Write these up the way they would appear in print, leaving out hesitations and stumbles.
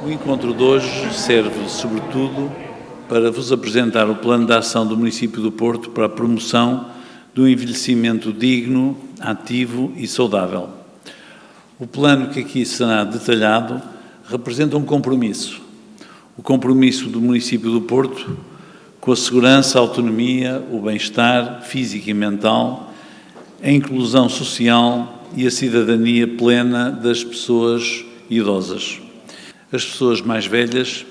O encontro de hoje serve, sobretudo, para vos apresentar o plano de ação do município do Porto para a promoção do envelhecimento digno, ativo e saudável. O plano que aqui será detalhado representa um compromisso. O compromisso do município do Porto com a segurança, a autonomia, o bem-estar físico e mental, a inclusão social e a cidadania plena das pessoas idosas. As pessoas mais velhas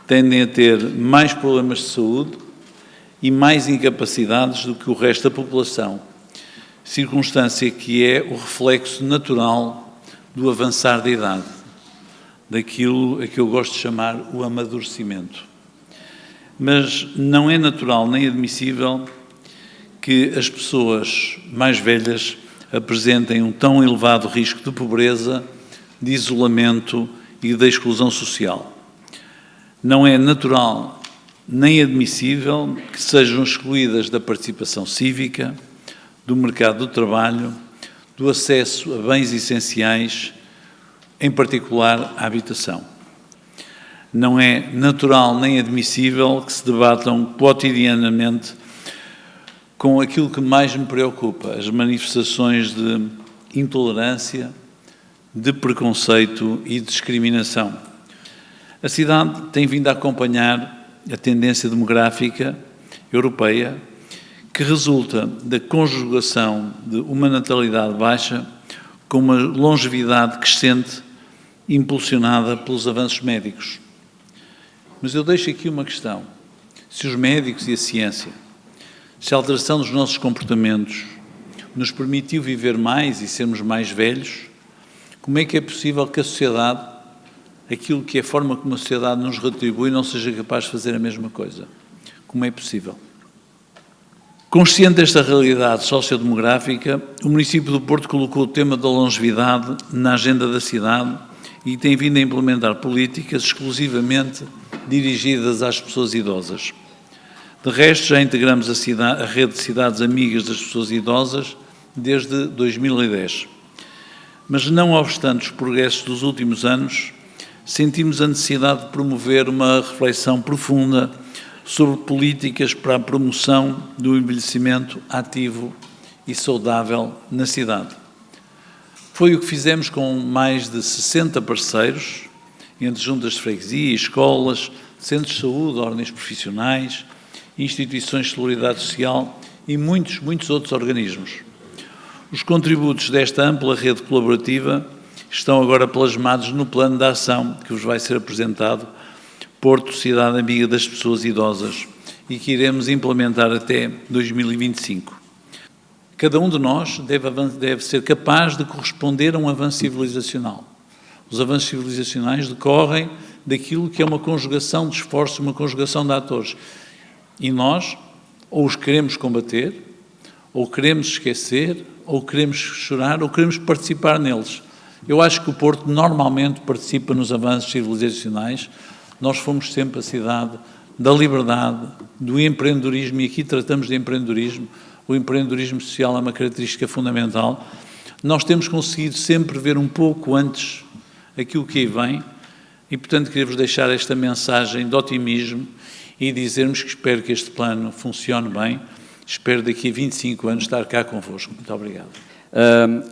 tendem a ter mais problemas de saúde e mais incapacidades do que o resto da população, circunstância que é o reflexo natural do avançar da idade, daquilo a que eu gosto de chamar o amadurecimento. Mas não é natural nem admissível que as pessoas mais velhas apresentem um tão elevado risco de pobreza, de isolamento e da exclusão social. Não é natural nem admissível que sejam excluídas da participação cívica, do mercado do trabalho, do acesso a bens essenciais, em particular a habitação. Não é natural nem admissível que se debatam cotidianamente com aquilo que mais me preocupa, as manifestações de intolerância, de preconceito e discriminação. A cidade tem vindo a acompanhar a tendência demográfica europeia que resulta da conjugação de uma natalidade baixa com uma longevidade crescente impulsionada pelos avanços médicos. Mas eu deixo aqui uma questão. Se os médicos e a ciência, se a alteração dos nossos comportamentos nos permitiu viver mais e sermos mais velhos, como é que é possível que a sociedade, aquilo que é a forma como a sociedade nos retribui, não seja capaz de fazer a mesma coisa? Como é possível? Consciente desta realidade sociodemográfica, o município do Porto colocou o tema da longevidade na agenda da cidade e tem vindo a implementar políticas exclusivamente dirigidas às pessoas idosas. De resto, já integramos a rede de cidades amigas das pessoas idosas desde 2010. Mas, não obstante os progressos dos últimos anos, sentimos a necessidade de promover uma reflexão profunda sobre políticas para a promoção do envelhecimento ativo e saudável na cidade. Foi o que fizemos com mais de 60 parceiros, entre juntas de freguesia, escolas, centros de saúde, ordens profissionais, instituições de solidariedade social e muitos outros organismos. Os contributos desta ampla rede colaborativa estão agora plasmados no plano de ação que vos vai ser apresentado, Porto, Cidade Amiga das Pessoas Idosas, e que iremos implementar até 2025. Cada um de nós deve ser capaz de corresponder a um avanço civilizacional. Os avanços civilizacionais decorrem daquilo que é uma conjugação de esforços, uma conjugação de atores. E nós, ou os queremos combater, ou queremos esquecer, ou queremos chorar, ou queremos participar neles. Eu acho que o Porto normalmente participa nos avanços civilizacionais. Nós fomos sempre a cidade da liberdade, do empreendedorismo, e aqui tratamos de empreendedorismo. O empreendedorismo social é uma característica fundamental. Nós temos conseguido sempre ver um pouco antes aquilo que aí vem e, portanto, queria-vos deixar esta mensagem de otimismo e dizermos que espero que este plano funcione bem. Espero daqui a 25 anos estar cá convosco. Muito obrigado.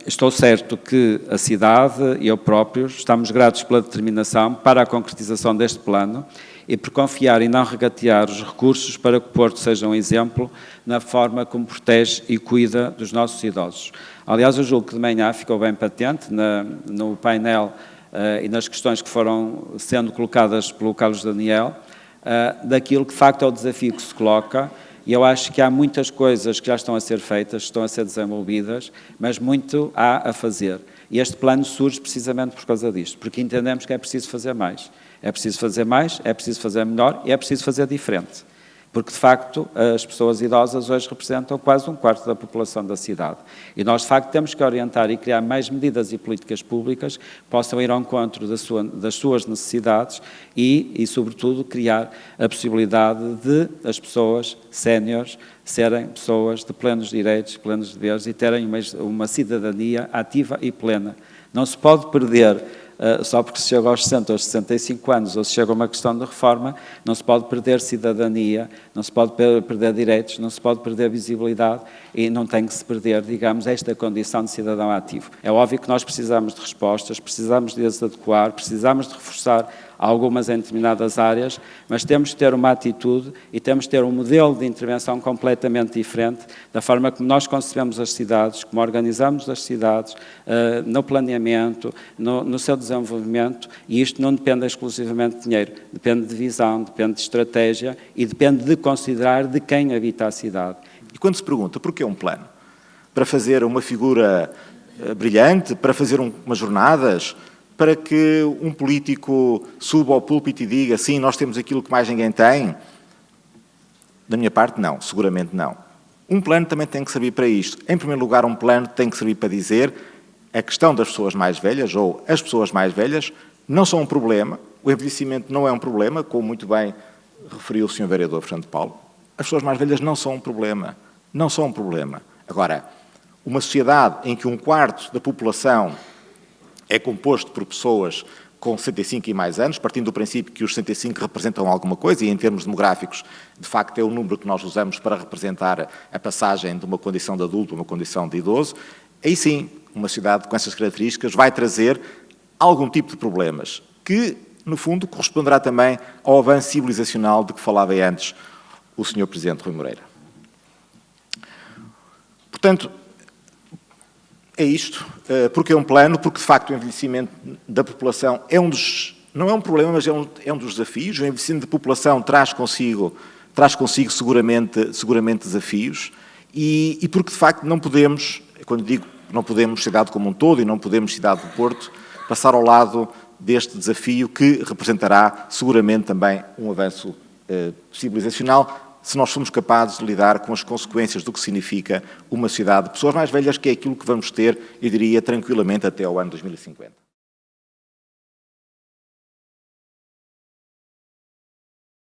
Estou certo que a cidade e eu próprio estamos gratos pela determinação para a concretização deste plano e por confiar e não regatear os recursos para que o Porto seja um exemplo na forma como protege e cuida dos nossos idosos. Aliás, eu julgo que de manhã ficou bem patente no painel e nas questões que foram sendo colocadas pelo Carlos Daniel, daquilo que de facto é o desafio que se coloca. E eu acho que há muitas coisas que já estão a ser feitas, estão a ser desenvolvidas, mas muito há a fazer. E este plano surge precisamente por causa disto, porque entendemos que é preciso fazer mais. É preciso fazer mais, é preciso fazer melhor e é preciso fazer diferente. Porque, de facto, as pessoas idosas hoje representam quase um quarto da população da cidade. E nós, de facto, temos que orientar e criar mais medidas e políticas públicas que possam ir ao encontro das suas necessidades e, sobretudo, criar a possibilidade de as pessoas séniores serem pessoas de plenos direitos, plenos deveres e terem uma cidadania ativa e plena. Não se pode perder só porque se chega aos 60 ou aos 65 anos, ou se chega a uma questão de reforma, não se pode perder cidadania, não se pode perder direitos, não se pode perder visibilidade e não tem que se perder, digamos, esta condição de cidadão ativo. É óbvio que nós precisamos de respostas, precisamos de as adequar, precisamos de reforçar algumas em determinadas áreas, mas temos de ter uma atitude e temos de ter um modelo de intervenção completamente diferente da forma como nós concebemos as cidades, como organizamos as cidades, no planeamento, no seu desenvolvimento, e isto não depende exclusivamente de dinheiro, depende de visão, depende de estratégia e depende de considerar de quem habita a cidade. E quando se pergunta porquê um plano? Para fazer uma figura brilhante, para fazer umas jornadas, para que um político suba ao púlpito e diga sim, nós temos aquilo que mais ninguém tem? Da minha parte, não, seguramente não. Um plano também tem que servir para isto. Em primeiro lugar, um plano tem que servir para dizer a questão das pessoas mais velhas, ou as pessoas mais velhas, não são um problema, o envelhecimento não é um problema, como muito bem referiu o Sr. Vereador Fernando Paulo. As pessoas mais velhas não são um problema, não são um problema. Agora, uma sociedade em que 1/4 da população é composto por pessoas com 65 e mais anos, partindo do princípio que os 65 representam alguma coisa, e em termos demográficos, de facto, é o número que nós usamos para representar a passagem de uma condição de adulto a uma condição de idoso, aí sim, uma sociedade com essas características vai trazer algum tipo de problemas, que, no fundo, corresponderá também ao avanço civilizacional de que falava antes o Sr. Presidente Rui Moreira. Portanto, é isto, porque é um plano, porque de facto o envelhecimento da população é não é um problema, mas é um dos desafios. O envelhecimento da população traz consigo seguramente desafios e porque de facto não podemos, quando digo não podemos, cidade como um todo, e não podemos, cidade do Porto, passar ao lado deste desafio que representará seguramente também um avanço civilizacional, se nós somos capazes de lidar com as consequências do que significa uma sociedade de pessoas mais velhas, que é aquilo que vamos ter, eu diria, tranquilamente até ao ano 2050.